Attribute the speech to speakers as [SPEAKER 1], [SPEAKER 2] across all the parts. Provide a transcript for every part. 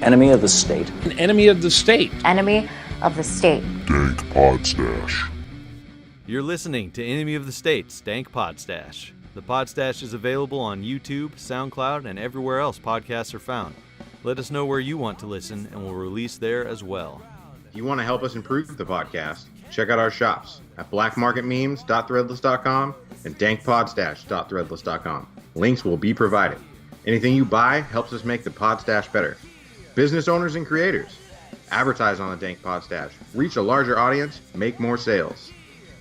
[SPEAKER 1] Enemy of the state.
[SPEAKER 2] An enemy of the state.
[SPEAKER 3] Enemy of the state.
[SPEAKER 4] Dank Podstash.
[SPEAKER 5] You're listening to Enemy of the State's Dank Podstash. The Podstash is available on YouTube, SoundCloud, and everywhere else podcasts are found. Let us know where you want to listen, and we'll release there as well.
[SPEAKER 6] If you want to help us improve the podcast, check out our shops at blackmarketmemes.threadless.com and dankpodstash.threadless.com. Links will be provided. Anything you buy helps us make the Podstash better. Business owners and creators, advertise on the Dank Podstash. Reach a larger audience, make more sales.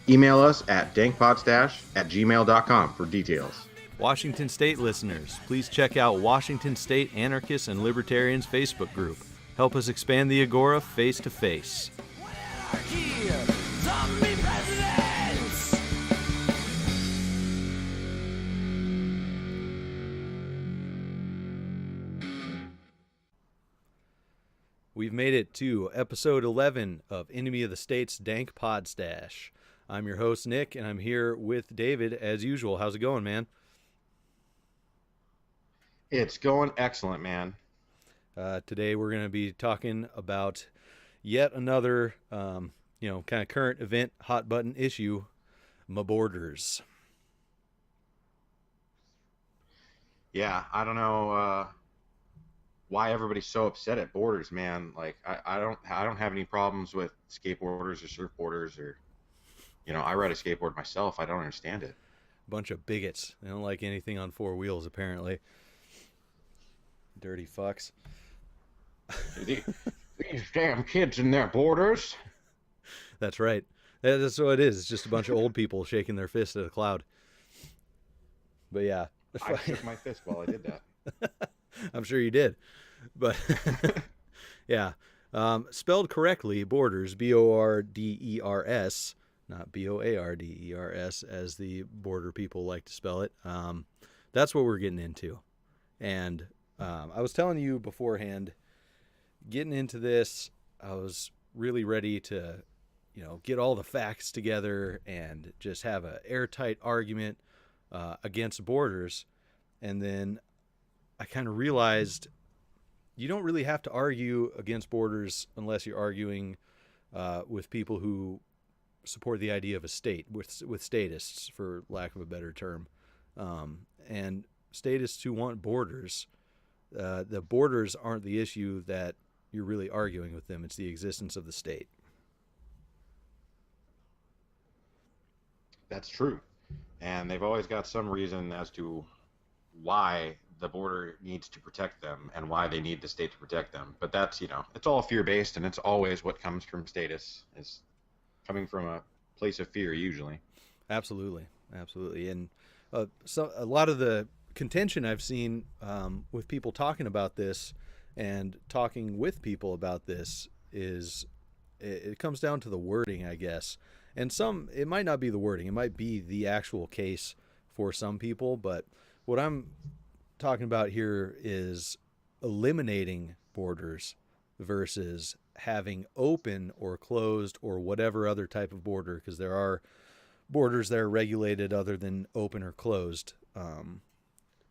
[SPEAKER 6] Email us at dankpodstash@gmail.com for details.
[SPEAKER 5] Washington State listeners, please check out Washington State Anarchists and Libertarians Facebook group. Help us expand the Agora face to face. We've made it to episode 11 of Enemy of the State's Dank Podstash. I'm your host, Nick, and I'm here with David as usual. How's it going, man?
[SPEAKER 6] It's going excellent, man.
[SPEAKER 5] Today we're going to be talking about yet another, kind of current event, hot button issue, my borders.
[SPEAKER 6] Yeah, I don't know why everybody's so upset at borders, man. Like, I don't have any problems with skateboarders or surfboarders or, I ride a skateboard myself. I don't understand it.
[SPEAKER 5] Bunch of bigots. They don't like anything on four wheels, apparently. Dirty fucks.
[SPEAKER 6] These damn kids and their borders.
[SPEAKER 5] That's right. That's what it is. It's just a bunch of old people shaking their fist at a cloud. But yeah.
[SPEAKER 6] I shook my fist while I did that.
[SPEAKER 5] I'm sure you did. But yeah. Spelled correctly, borders, B-O-R-D-E-R-S, not B-O-A-R-D-E-R-S, as the border people like to spell it. That's what we're getting into. And I was telling you beforehand, getting into this, I was really ready to, get all the facts together and just have an airtight argument against borders. And then I kind of realized you don't really have to argue against borders unless you're arguing with people who support the idea of a state, with statists, for lack of a better term. And statists who want borders, the borders aren't the issue that you're really arguing with them. It's the existence of the state.
[SPEAKER 6] That's true. And they've always got some reason as to why the border needs to protect them and why they need the state to protect them. But that's, it's all fear-based, and it's always what comes from statists. Is coming from a place of fear, usually.
[SPEAKER 5] Absolutely. And so a lot of the contention I've seen with people talking about this and talking with people about this is it comes down to the wording, I guess. And it might not be the wording. It might be the actual case for some people. But what I'm talking about here is eliminating borders versus having open or closed or whatever other type of border, because there are borders that are regulated other than open or closed.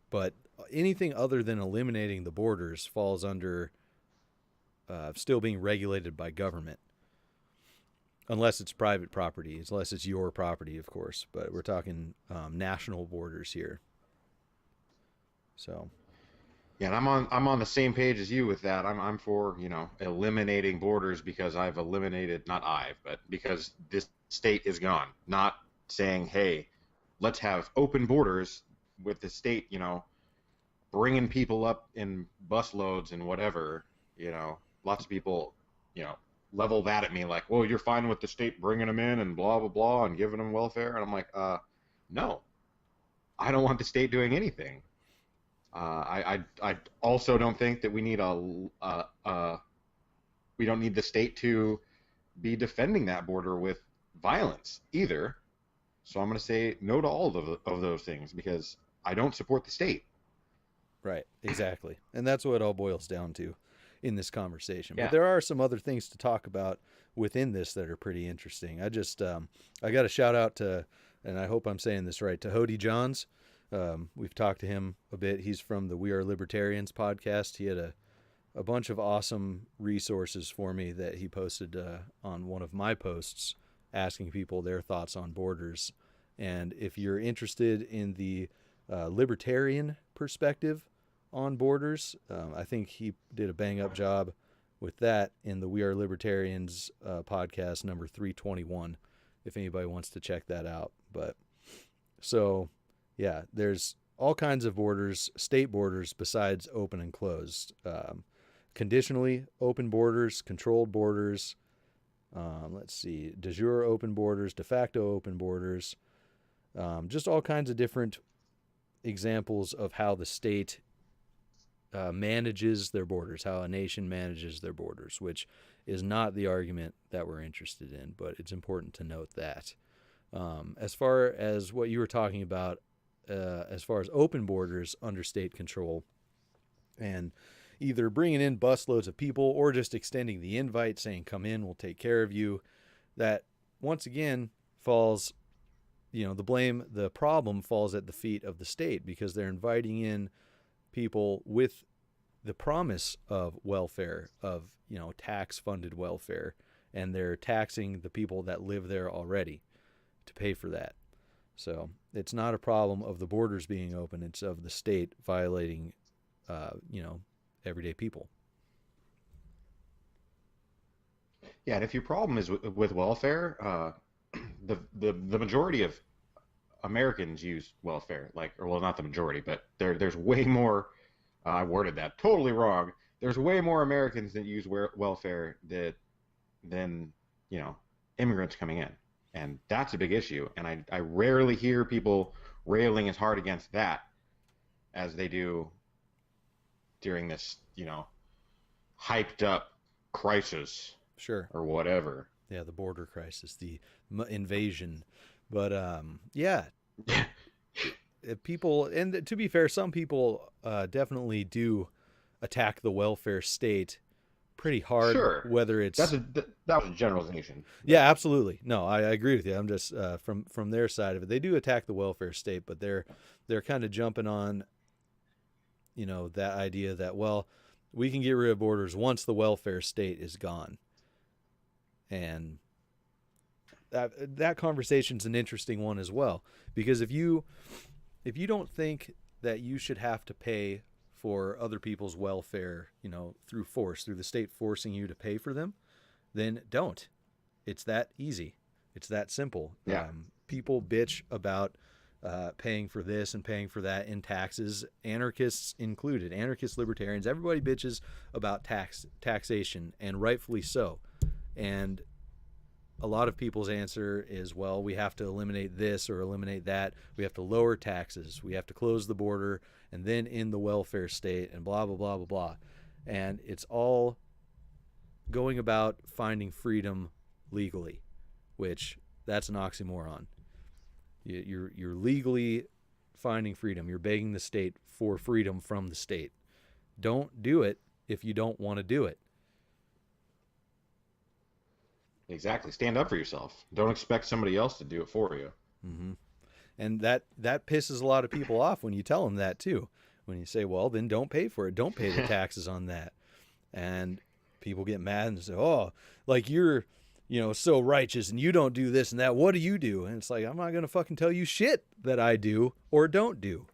[SPEAKER 5] But anything other than eliminating the borders falls under still being regulated by government. Unless it's private property, unless it's your property, of course. But we're talking national borders here. So,
[SPEAKER 6] yeah, and I'm on the same page as you with that. I'm for eliminating borders because because this state is gone. Not saying, hey, let's have open borders with the state, bringing people up in bus loads and whatever. Lots of people, level that at me like, well, you're fine with the state bringing them in and blah, blah, blah, and giving them welfare. And I'm like, no, I don't want the state doing anything. I also don't think that we need we don't need the state to be defending that border with violence either. So I'm going to say no to all of those things because I don't support the state.
[SPEAKER 5] Right, exactly. And that's what it all boils down to in this conversation.
[SPEAKER 6] Yeah.
[SPEAKER 5] But there are some other things to talk about within this that are pretty interesting. I just, I got a shout out to, and I hope I'm saying this right, to Hody Johns. We've talked to him a bit. He's from the We Are Libertarians podcast. He had a bunch of awesome resources for me that he posted on one of my posts, asking people their thoughts on borders. And if you're interested in the libertarian perspective on borders, I think he did a bang-up job with that in the We Are Libertarians podcast number 321, if anybody wants to check that out. But so, yeah, there's all kinds of borders, state borders, besides open and closed. Conditionally open borders, controlled borders, let's see, de jure open borders, de facto open borders, just all kinds of different examples of how the state manages their borders, how a nation manages their borders, which is not the argument that we're interested in, but it's important to note that. As far as what you were talking about, as far as open borders under state control, and either bringing in busloads of people or just extending the invite, saying, come in, we'll take care of you, that once again falls, the problem falls at the feet of the state, because they're inviting in people with the promise of welfare, of, tax-funded welfare, and they're taxing the people that live there already to pay for that. So it's not a problem of the borders being open, it's of the state violating, everyday people.
[SPEAKER 6] Yeah, and if your problem is with welfare, the majority of Americans use welfare, not the majority, but there's way more. I worded that totally wrong. There's way more Americans that use welfare than immigrants coming in, and that's a big issue. And I rarely hear people railing as hard against that as they do during this, hyped up crisis.
[SPEAKER 5] Sure.
[SPEAKER 6] Or whatever.
[SPEAKER 5] Yeah, the border crisis, the invasion. But, yeah. People, and to be fair, some people definitely do attack the welfare state pretty hard. Sure. Whether it's...
[SPEAKER 6] that was a generalization.
[SPEAKER 5] Yeah, absolutely. No, I agree with you. I'm just, from their side of it, they do attack the welfare state, but they're kind of jumping on, that idea that, well, we can get rid of borders once the welfare state is gone. And that conversation's an interesting one as well, because if you don't think that you should have to pay for other people's welfare, through force, through the state forcing you to pay for them, then don't. It's that easy. It's that simple.
[SPEAKER 6] Yeah.
[SPEAKER 5] People bitch about paying for this and paying for that in taxes, anarchists included, anarchist libertarians, everybody bitches about taxation, and rightfully so. And a lot of people's answer is, well, we have to eliminate this or eliminate that. We have to lower taxes. We have to close the border and then end the welfare state and blah, blah, blah, blah, blah. And it's all going about finding freedom legally, which that's an oxymoron. You're legally finding freedom. You're begging the state for freedom from the state. Don't do it if you don't want to do it.
[SPEAKER 6] Exactly. Stand up for yourself. Don't expect somebody else to do it for you.
[SPEAKER 5] Mm-hmm. And that pisses a lot of people off when you tell them that too. When you say, well, then don't pay for it. Don't pay the taxes on that. And people get mad and say, oh, like you're, so righteous and you don't do this and that. What do you do? And it's like, I'm not going to fucking tell you shit that I do or don't do,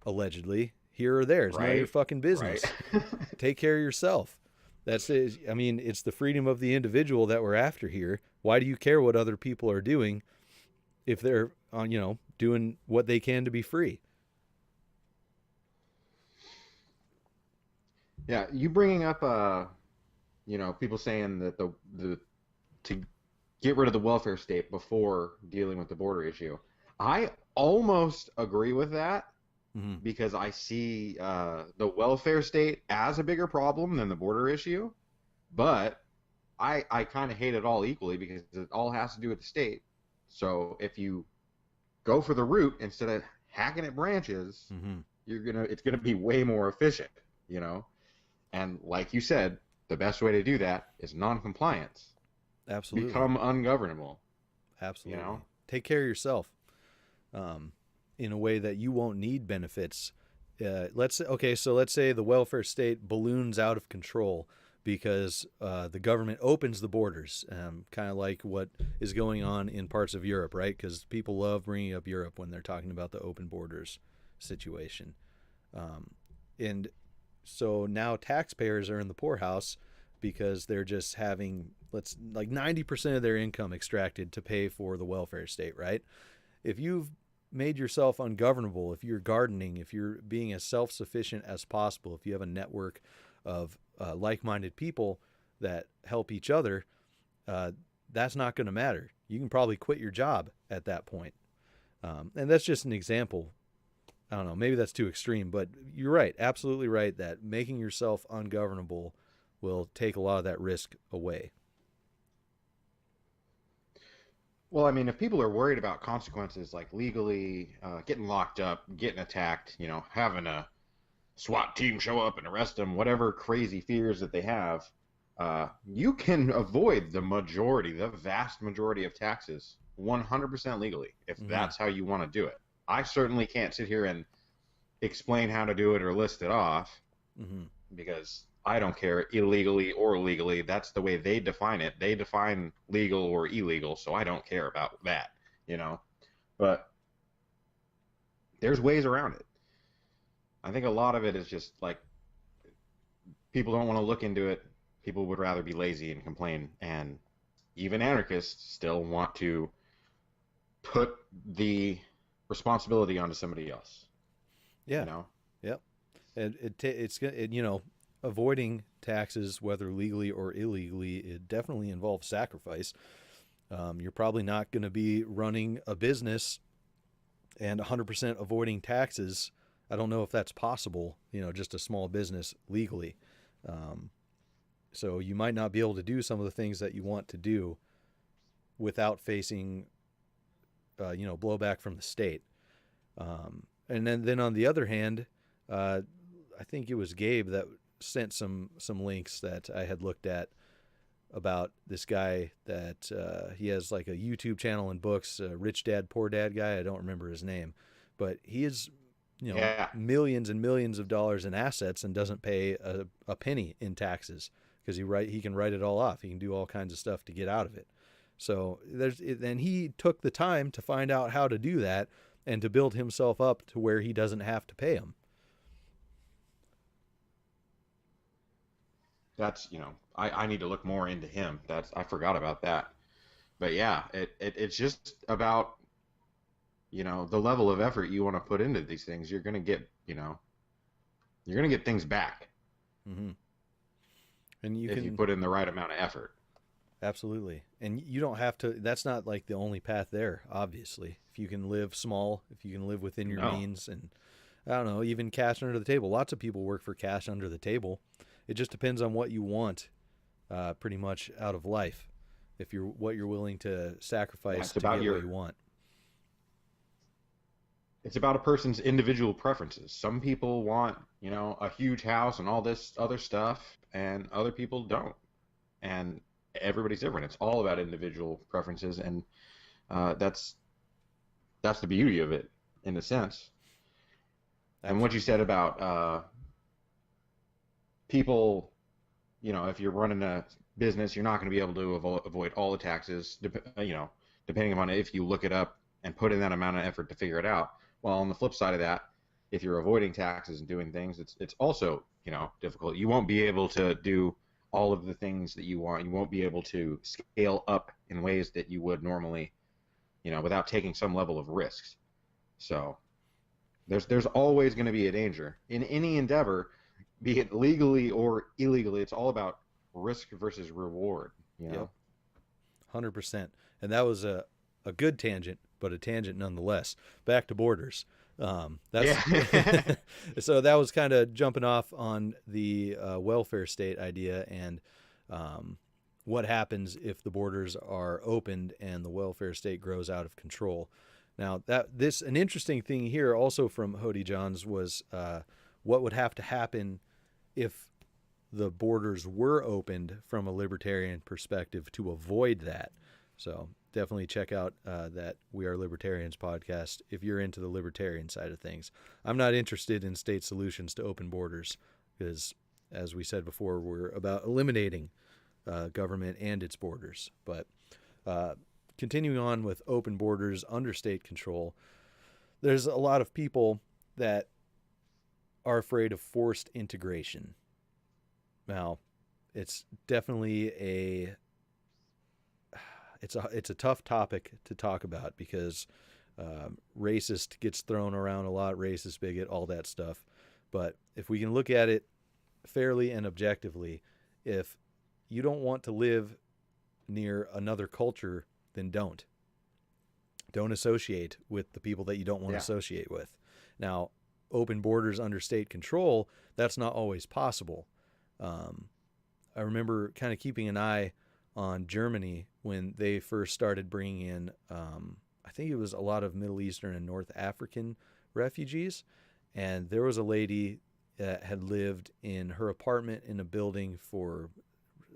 [SPEAKER 5] allegedly, here or there. It's none of your fucking business. Right. Take care of yourself. That's it. I mean, it's the freedom of the individual that we're after here. Why do you care what other people are doing if they're, doing what they can to be free?
[SPEAKER 6] Yeah, you bringing up, people saying that to get rid of the welfare state before dealing with the border issue. I almost agree with that. Mm-hmm. Because I see the welfare state as a bigger problem than the border issue, but I kind of hate it all equally because it all has to do with the state. So if you go for the root instead of hacking at branches, mm-hmm. It's gonna be way more efficient, And like you said, the best way to do that is non-compliance.
[SPEAKER 5] Absolutely.
[SPEAKER 6] Become ungovernable.
[SPEAKER 5] Absolutely. Take care of yourself. In a way that you won't need benefits let's say the welfare state balloons out of control because the government opens the borders, kind of like what is going on in parts of Europe, right? Because people love bringing up Europe when they're talking about the open borders situation. And so now taxpayers are in the poorhouse because they're just having like 90% of their income extracted to pay for the welfare state, right? If you've made yourself ungovernable, if you're gardening, if you're being as self-sufficient as possible, if you have a network of like-minded people that help each other, that's not going to matter. You can probably quit your job at that point. And that's just an example. I don't know, maybe that's too extreme, but you're right, absolutely right, that making yourself ungovernable will take a lot of that risk away.
[SPEAKER 6] Well, I mean, if people are worried about consequences like legally getting locked up, getting attacked, having a SWAT team show up and arrest them, whatever crazy fears that they have, you can avoid the vast majority of taxes 100% legally if that's how you want to do it. I certainly can't sit here and explain how to do it or list it off because I don't care illegally or legally. That's the way they define it. They define legal or illegal, so I don't care about that, But there's ways around it. I think a lot of it is just like people don't want to look into it. People would rather be lazy and complain. And even anarchists still want to put the responsibility onto somebody else.
[SPEAKER 5] Yeah. Yep. And avoiding taxes, whether legally or illegally, it definitely involves sacrifice. You're probably not going to be running a business and 100% avoiding taxes. I don't know if that's possible, just a small business legally. So you might not be able to do some of the things that you want to do without facing, blowback from the state. And then on the other hand, I think it was Gabe that sent some links that I had looked at about this guy that he has like a YouTube channel and books, Rich Dad, Poor Dad guy. I don't remember his name, but he is, millions and millions of dollars in assets and doesn't pay a penny in taxes because he can write it all off. He can do all kinds of stuff to get out of it. So and he took the time to find out how to do that and to build himself up to where he doesn't have to pay them.
[SPEAKER 6] That's, I need to look more into him. I forgot about that. But yeah, it's just about, the level of effort you want to put into these things. You're going to get, you're going to get things back.
[SPEAKER 5] Mm-hmm. And
[SPEAKER 6] if you put in the right amount of effort.
[SPEAKER 5] Absolutely. And you don't have to, that's not like the only path there, obviously. If you can live small, if you can live within your means, and I don't know, even cash under the table. Lots of people work for cash under the table. It just depends on what you want, pretty much out of life. What you're willing to sacrifice to get what you want.
[SPEAKER 6] It's about a person's individual preferences. Some people want, a huge house and all this other stuff, and other people don't. And everybody's different. It's all about individual preferences, and that's the beauty of it, in a sense. And what you said about people, if you're running a business, you're not going to be able to avoid all the taxes, depending upon if you look it up and put in that amount of effort to figure it out. Well, on the flip side of that, if you're avoiding taxes and doing things, it's also, difficult. You won't be able to do all of the things that you want. You won't be able to scale up in ways that you would normally, without taking some level of risks. So there's always going to be a danger in any endeavor, be it legally or illegally. It's all about risk versus reward.
[SPEAKER 5] Yep. 100%. And that was a good tangent, but a tangent nonetheless. Back to borders. So that was kind of jumping off on the welfare state idea and what happens if the borders are opened and the welfare state grows out of control. Now, an interesting thing here also from Hody Johns was what would have to happen if the borders were opened from a libertarian perspective to avoid that. So definitely check out that We Are Libertarians podcast if you're into the libertarian side of things. I'm not interested in state solutions to open borders because, as we said before, we're about eliminating government and its borders. But continuing on with open borders under state control, there's a lot of people that are afraid of forced integration. Now, it's definitely it's a tough topic to talk about because racist gets thrown around a lot, racist, bigot, all that stuff. But if we can look at it fairly and objectively, if you don't want to live near another culture, then don't associate with the people that you don't want to associate with. Now, open borders under state control, that's not always possible. I remember kind of keeping an eye on Germany when they first started bringing in, I think it was a lot of Middle Eastern and North African refugees. And there was a lady that had lived in her apartment in a building for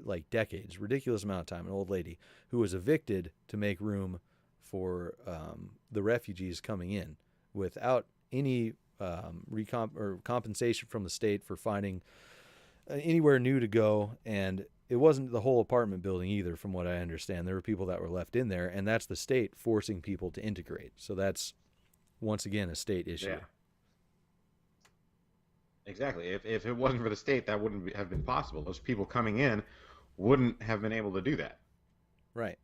[SPEAKER 5] like decades, ridiculous amount of time, an old lady who was evicted to make room for the refugees coming in without any compensation from the state for finding anywhere new to go. And it wasn't the whole apartment building either, from what I understand. There were people that were left in there, and that's the state forcing people to integrate. So that's, once again, a state issue.
[SPEAKER 6] Yeah. Exactly. If it wasn't for the state, that wouldn't have been possible. Those people coming in wouldn't have been able to do that.
[SPEAKER 5] Right.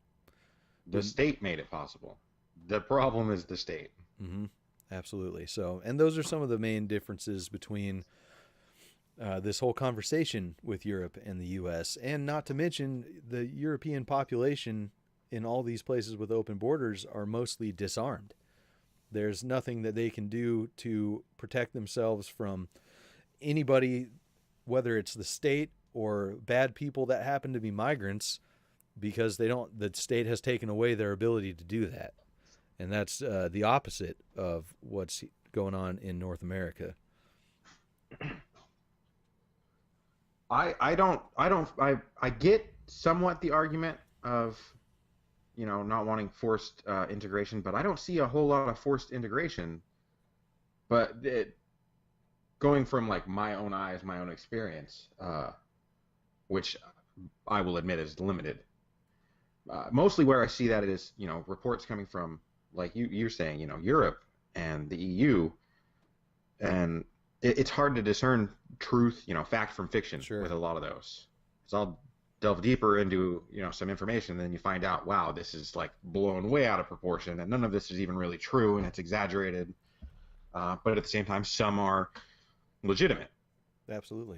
[SPEAKER 6] The state made it possible. The problem is the state.
[SPEAKER 5] Mm-hmm. Absolutely. So, and those are some of the main differences between this whole conversation with Europe and the U.S., and not to mention the European population in all these places with open borders are mostly disarmed. There's nothing that they can do to protect themselves from anybody, whether it's the state or bad people that happen to be migrants, because the state has taken away their ability to do that. And that's the opposite of what's going on in North America.
[SPEAKER 6] I get somewhat the argument of, not wanting forced integration, but I don't see a whole lot of forced integration. But going from like my own eyes, my own experience, which I will admit is limited. Mostly where I see that is, reports coming from, like you're saying, Europe and the EU, and it's hard to discern truth, fact from fiction with a lot of those. So I'll delve deeper into, some information, and then you find out, wow, this is like blown way out of proportion, and none of this is even really true, and it's exaggerated. But at the same time, some are legitimate.
[SPEAKER 5] Absolutely.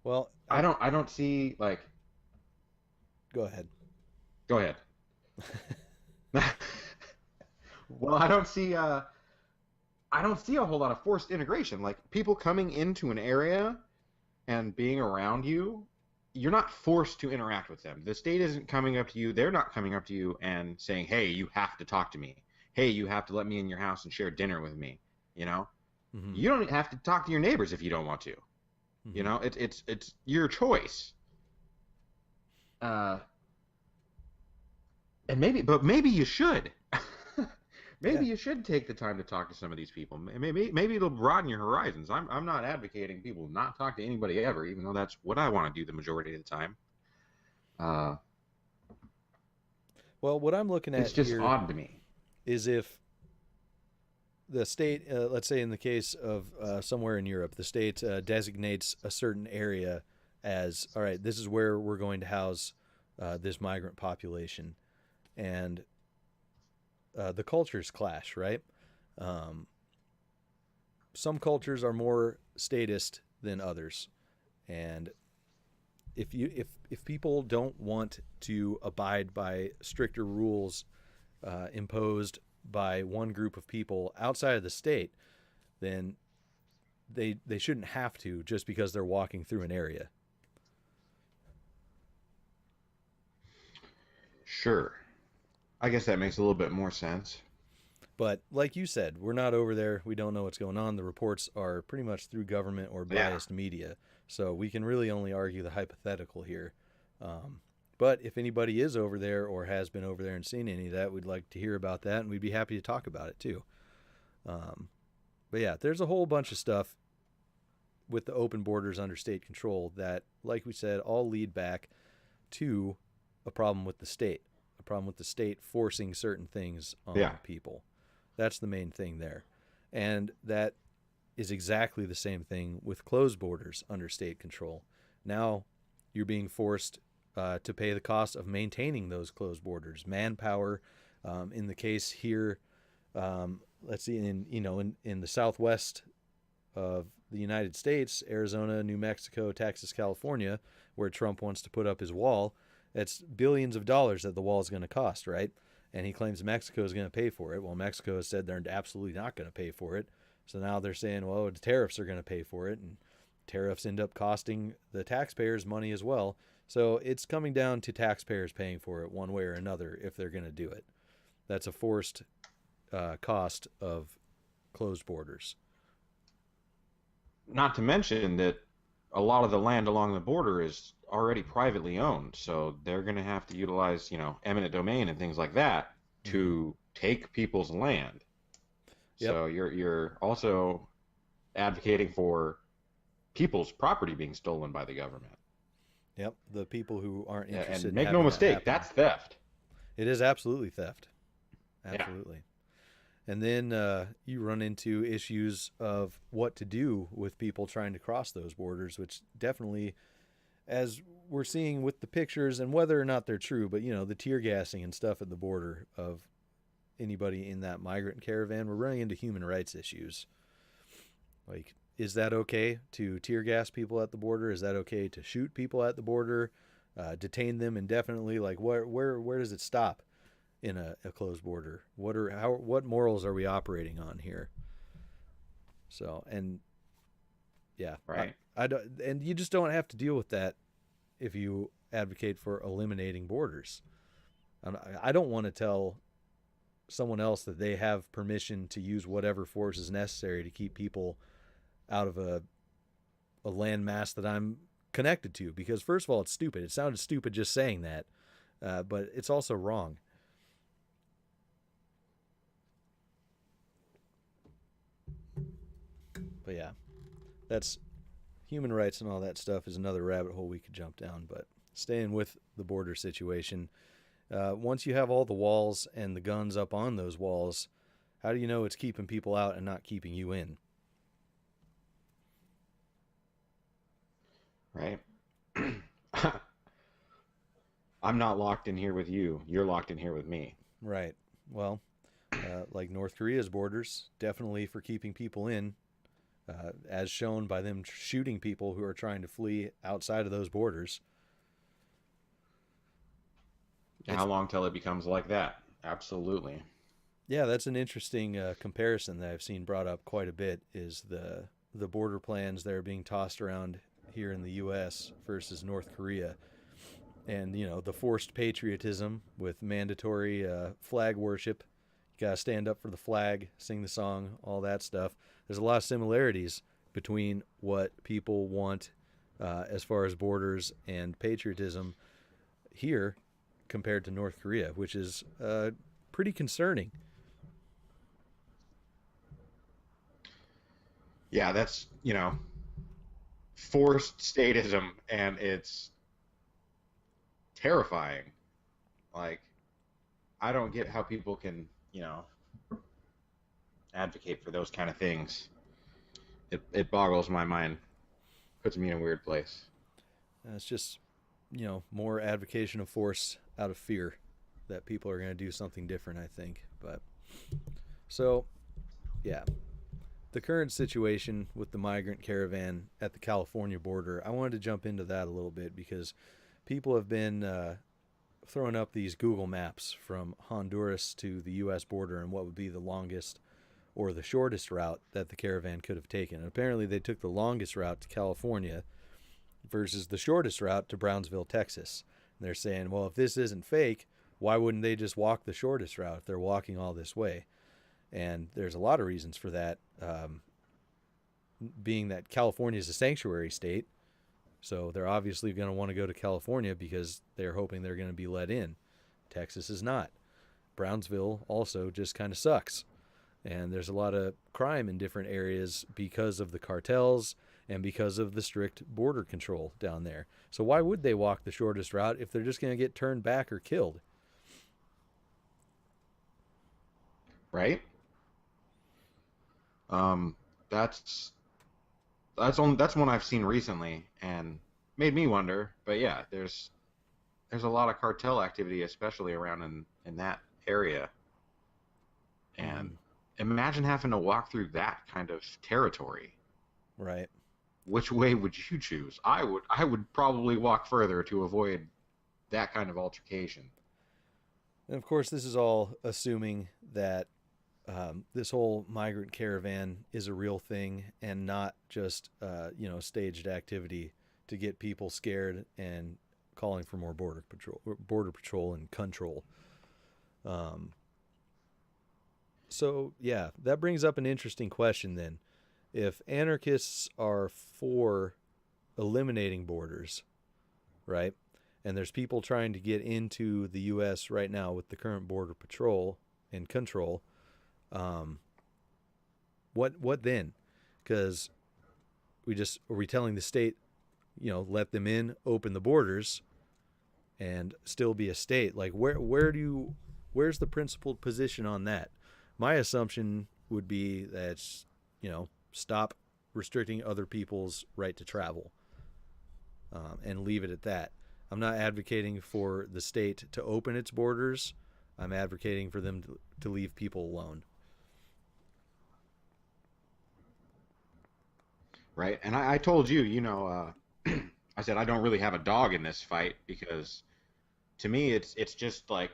[SPEAKER 6] Well, I don't see like.
[SPEAKER 5] Go ahead.
[SPEAKER 6] Well, I don't see a whole lot of forced integration. Like people coming into an area and being around you, you're not forced to interact with them. The state isn't coming up to you. They're not coming up to you and saying, "Hey, you have to talk to me. Hey, you have to let me in your house and share dinner with me." Mm-hmm. You don't have to talk to your neighbors if you don't want to. Mm-hmm. It's your choice. And maybe you should. Maybe you should take the time to talk to some of these people. Maybe it'll broaden your horizons. I'm not advocating people not talk to anybody ever, even though that's what I want to do the majority of the time.
[SPEAKER 5] Well, what I'm looking at
[SPEAKER 6] it's just
[SPEAKER 5] here
[SPEAKER 6] odd to me
[SPEAKER 5] is if the state, let's say in the case of somewhere in Europe, the state designates a certain area as, all right, this is where we're going to house this migrant population. And the cultures clash, right? Some cultures are more statist than others. And if people don't want to abide by stricter rules imposed by one group of people outside of the state, then they shouldn't have to just because they're walking through an area.
[SPEAKER 6] Sure. I guess that makes a little bit more sense.
[SPEAKER 5] But like you said, we're not over there. We don't know what's going on. The reports are pretty much through government or biased media. So we can really only argue the hypothetical here. But if anybody is over there or has been over there and seen any of that, we'd like to hear about that, and we'd be happy to talk about it too. But yeah, there's a whole bunch of stuff with the open borders under state control that, like we said, all lead back to a problem with the state, a problem with the state forcing certain things on people. That's the main thing there. And that is exactly the same thing with closed borders under state control. Now you're being forced to pay the cost of maintaining those closed borders, manpower. In the case here, let's see, in the southwest of the United States, Arizona, New Mexico, Texas, California, where Trump wants to put up his wall, it's billions of dollars that the wall is going to cost, right? And he claims Mexico is going to pay for it. Well, Mexico has said they're absolutely not going to pay for it. So now they're saying, well, the tariffs are going to pay for it, and tariffs end up costing the taxpayers money as well. So it's coming down to taxpayers paying for it one way or another if they're going to do it. That's a forced cost of closed borders.
[SPEAKER 6] Not to mention that a lot of the land along the border is already privately owned, so they're going to have to utilize, eminent domain and things like that to take people's land. Yep. So you're also advocating for people's property being stolen by the government.
[SPEAKER 5] Yep, the people who aren't interested.
[SPEAKER 6] And make no mistake, that's theft.
[SPEAKER 5] It is absolutely theft. Absolutely. Yeah. And then you run into issues of what to do with people trying to cross those borders, which definitely, as we're seeing with the pictures, and whether or not they're true, but the tear gassing and stuff at the border of anybody in that migrant caravan, we're running into human rights issues. Like, is that okay to tear gas people at the border? Is that okay to shoot people at the border, detain them indefinitely? Like, where does it stop in a closed border? What morals are we operating on here? So, and yeah,
[SPEAKER 6] right.
[SPEAKER 5] I don't, and you just don't have to deal with that if you advocate for eliminating borders. I don't want to tell someone else that they have permission to use whatever force is necessary to keep people out of a landmass that I'm connected to, because first of all, it's stupid. It sounded stupid just saying that, but it's also wrong. But yeah, that's human rights and all that stuff is another rabbit hole we could jump down. But staying with the border situation, once you have all the walls and the guns up on those walls, how do you know it's keeping people out and not keeping you in?
[SPEAKER 6] Right. I'm not locked in here with you. You're locked in here with me.
[SPEAKER 5] Right. Well, like North Korea's borders, definitely for keeping people in, as shown by them shooting people who are trying to flee outside of those borders.
[SPEAKER 6] How long till it becomes like that? Absolutely.
[SPEAKER 5] Yeah, that's an interesting comparison that I've seen brought up quite a bit, is the border plans that are being tossed around here in the U.S. versus North Korea. And, the forced patriotism with mandatory flag worship. You got to stand up for the flag, sing the song, all that stuff. There's a lot of similarities between what people want as far as borders and patriotism here compared to North Korea, which is pretty concerning.
[SPEAKER 6] Yeah, that's, forced statism, and it's terrifying. Like, I don't get how people can, advocate for those kind of things. It boggles my mind. Puts me in a weird place.
[SPEAKER 5] It's just, more advocation of force out of fear that people are going to do something different, I think. But so, yeah, the current situation with the migrant caravan at the California border, I wanted to jump into that a little bit because people have been throwing up these Google maps from Honduras to the U.S. border and what would be the longest or the shortest route that the caravan could have taken. And apparently they took the longest route to California versus the shortest route to Brownsville, Texas. And they're saying, well, if this isn't fake, why wouldn't they just walk the shortest route if they're walking all this way? And there's a lot of reasons for that, being that California is a sanctuary state. So they're obviously going to want to go to California because they're hoping they're going to be let in. Texas is not. Brownsville also just kind of sucks. And there's a lot of crime in different areas because of the cartels and because of the strict border control down there. So why would they walk the shortest route if they're just going to get turned back or killed?
[SPEAKER 6] Right? That's one I've seen recently and made me wonder. But yeah, there's a lot of cartel activity, especially around in that area. And imagine having to walk through that kind of territory.
[SPEAKER 5] Right.
[SPEAKER 6] Which way would you choose? I would probably walk further to avoid that kind of altercation.
[SPEAKER 5] And of course, this is all assuming that this whole migrant caravan is a real thing and not just staged activity to get people scared and calling for more border patrol and control. So yeah, that brings up an interesting question then. If anarchists are for eliminating borders, right? And there's people trying to get into the U.S. right now with the current border patrol and control. What then? Because are we telling the state, let them in, open the borders, and still be a state? Like where's the principled position on that? My assumption would be that stop restricting other people's right to travel, and leave it at that. I'm not advocating for the state to open its borders. I'm advocating for them to leave people alone.
[SPEAKER 6] Right. And I told you, I said I don't really have a dog in this fight because to me it's just like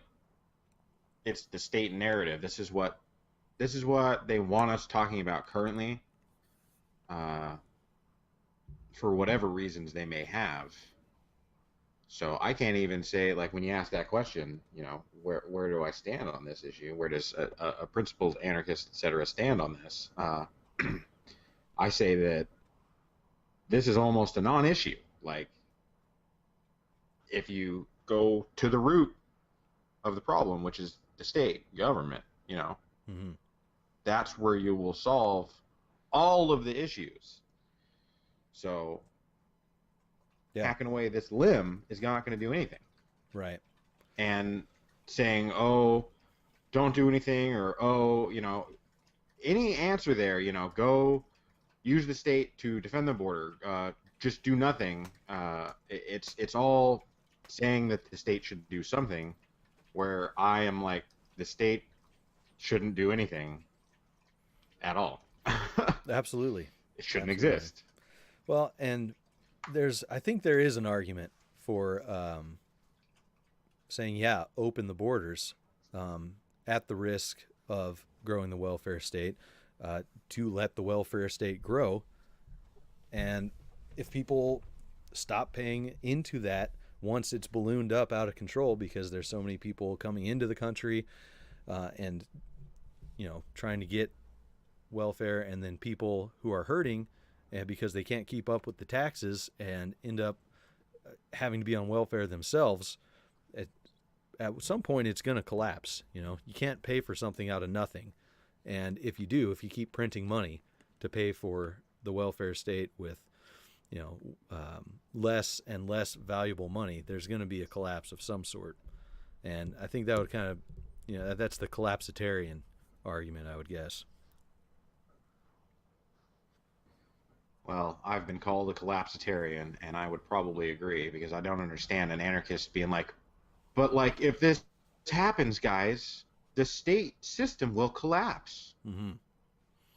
[SPEAKER 6] it's the state narrative. This is what they want us talking about currently, for whatever reasons they may have. So I can't even say, like, when you ask that question, where do I stand on this issue? Where does a principled anarchist, etc., stand on this? I say that this is almost a non-issue. Like, if you go to the root of the problem, which is the state government,
[SPEAKER 5] Mm-hmm.
[SPEAKER 6] that's where you will solve all of the issues. So hacking away this limb is not going to do anything.
[SPEAKER 5] Right.
[SPEAKER 6] And saying, oh, don't do anything, or, oh, any answer there, go use the state to defend the border, just do nothing. It's all saying that the state should do something, where I am like, the state shouldn't do anything at all.
[SPEAKER 5] Absolutely.
[SPEAKER 6] It shouldn't exist.
[SPEAKER 5] Well, and I think there is an argument for saying, open the borders at the risk of growing the welfare state, to let the welfare state grow. And if people stop paying into that once it's ballooned up out of control because there's so many people coming into the country and trying to get welfare, and then people who are hurting because they can't keep up with the taxes and end up having to be on welfare themselves, at some point it's going to collapse. You can't pay for something out of nothing. And if you keep printing money to pay for the welfare state with less and less valuable money, there's going to be a collapse of some sort. And I think that would kind of, that's the collapsitarian argument, I would guess.
[SPEAKER 6] Well, I've been called a collapsitarian, and I would probably agree, because I don't understand an anarchist being like, but like, if this happens, guys, the state system will collapse.
[SPEAKER 5] Mm-hmm.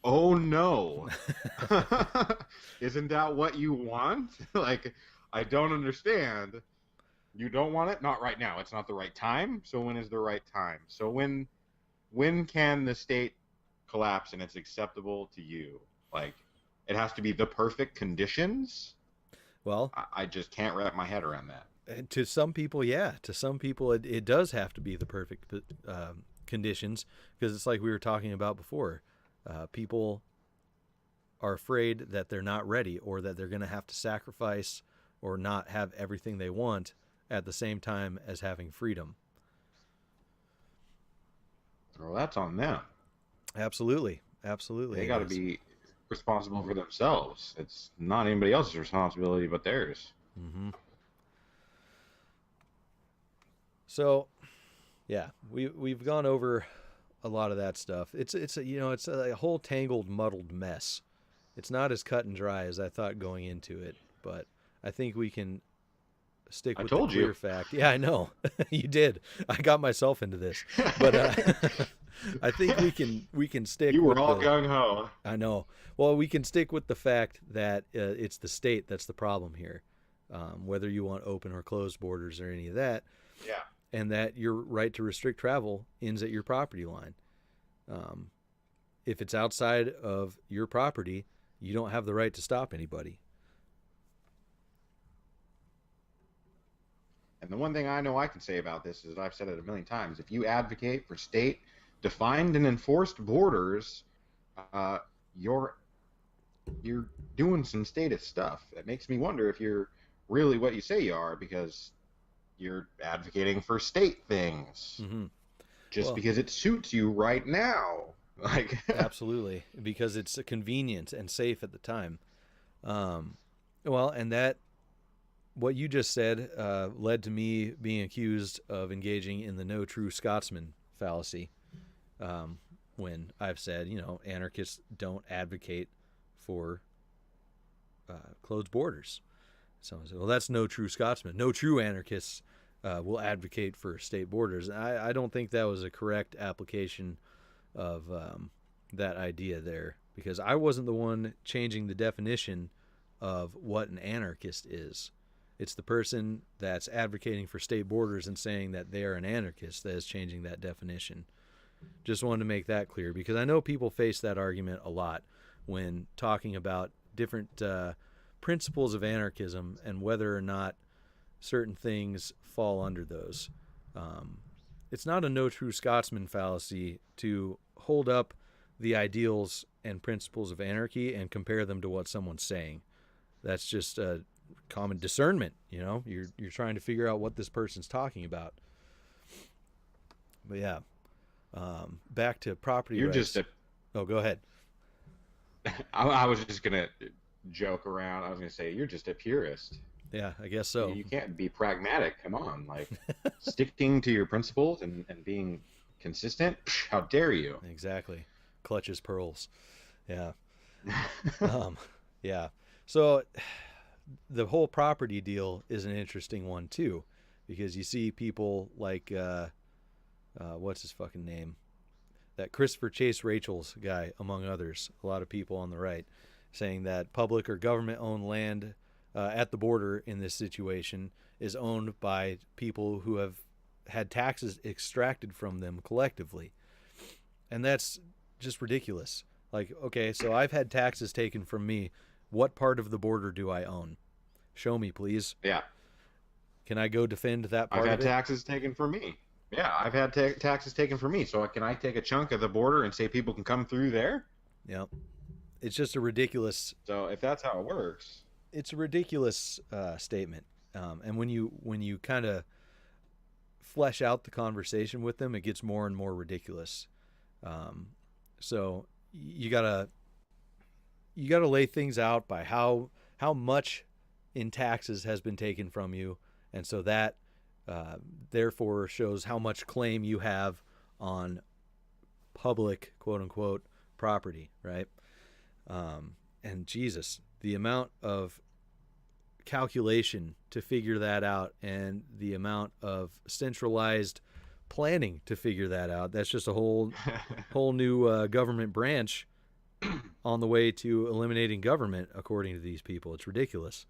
[SPEAKER 6] Oh no. Isn't that what you want? Like, I don't understand. You don't want it? Not right now. It's not the right time. So when is the right time? So when can the state collapse and it's acceptable to you? Like, it has to be the perfect conditions?
[SPEAKER 5] Well,
[SPEAKER 6] I just can't wrap my head around that.
[SPEAKER 5] To some people, yeah. To some people, it does have to be the perfect conditions, because it's like we were talking about before. People are afraid that they're not ready, or that they're going to have to sacrifice or not have everything they want at the same time as having freedom.
[SPEAKER 6] Well, that's on them.
[SPEAKER 5] Absolutely. Absolutely.
[SPEAKER 6] They got to be responsible for themselves. It's not anybody else's responsibility but theirs.
[SPEAKER 5] Mm-hmm. So, yeah, we've gone over a lot of that stuff. It's a whole tangled, muddled mess. It's not as cut and dry as I thought going into it, but I think we can stick with the clear fact. Yeah, I know. You did. I got myself into this. But I think we can stick
[SPEAKER 6] You were
[SPEAKER 5] with
[SPEAKER 6] all gung ho.
[SPEAKER 5] I know. Well, we can stick with the fact that it's the state that's the problem here. Whether you want open or closed borders or any of that.
[SPEAKER 6] Yeah.
[SPEAKER 5] And that your right to restrict travel ends at your property line. If it's outside of your property, you don't have the right to stop anybody.
[SPEAKER 6] And the one thing I know I can say about this is, I've said it a million times, if you advocate for state-defined and enforced borders, you're doing some statist stuff. It makes me wonder if you're really what you say you are, because you're advocating for state things.
[SPEAKER 5] Mm-hmm.
[SPEAKER 6] Just because it suits you right now. Like
[SPEAKER 5] Absolutely, because it's convenient and safe at the time. Well, and that, what you just said, led to me being accused of engaging in the no true Scotsman fallacy. When I've said, anarchists don't advocate for closed borders. Someone said, well, that's no true Scotsman. No true anarchists will advocate for state borders. I don't think that was a correct application of that idea there, because I wasn't the one changing the definition of what an anarchist is. It's the person that's advocating for state borders and saying that they are an anarchist that is changing that definition. Just wanted to make that clear, because I know people face that argument a lot when talking about different principles of anarchism and whether or not certain things fall under those. It's not a no true Scotsman fallacy to hold up the ideals and principles of anarchy and compare them to what someone's saying. That's just a common discernment. You're trying to figure out what this person's talking about. But yeah, back to property rights. Oh, go ahead.
[SPEAKER 6] I was just gonna joke around. I was gonna say, you're just a purist.
[SPEAKER 5] Yeah, I guess so.
[SPEAKER 6] You can't be pragmatic. Come on, like sticking to your principles and being consistent. How dare you?
[SPEAKER 5] Exactly. Clutches pearls. Yeah. Yeah. So the whole property deal is an interesting one too, because you see people like what's his fucking name? That Christopher Chase Rachel's guy, among others. A lot of people on the right saying that public or government-owned land at the border in this situation is owned by people who have had taxes extracted from them collectively. And that's just ridiculous. Like, okay, so I've had taxes taken from me. What part of the border do I own? Show me, please.
[SPEAKER 6] Yeah.
[SPEAKER 5] Can I go defend that part
[SPEAKER 6] I've
[SPEAKER 5] of
[SPEAKER 6] had taxes taken from me. Yeah, I've had taxes taken from me. So can I take a chunk of the border and say people can come through there?
[SPEAKER 5] Yep. It's just a ridiculous...
[SPEAKER 6] So if that's how it works...
[SPEAKER 5] It's a ridiculous statement. And when you kind of flesh out the conversation with them, it gets more and more ridiculous. So you gotta lay things out by how much in taxes has been taken from you, and so that therefore shows how much claim you have on public, quote unquote, property, right? And Jesus, the amount of calculation to figure that out and the amount of centralized planning to figure that out, that's just a whole new government branch on the way to eliminating government, according to these people. It's ridiculous.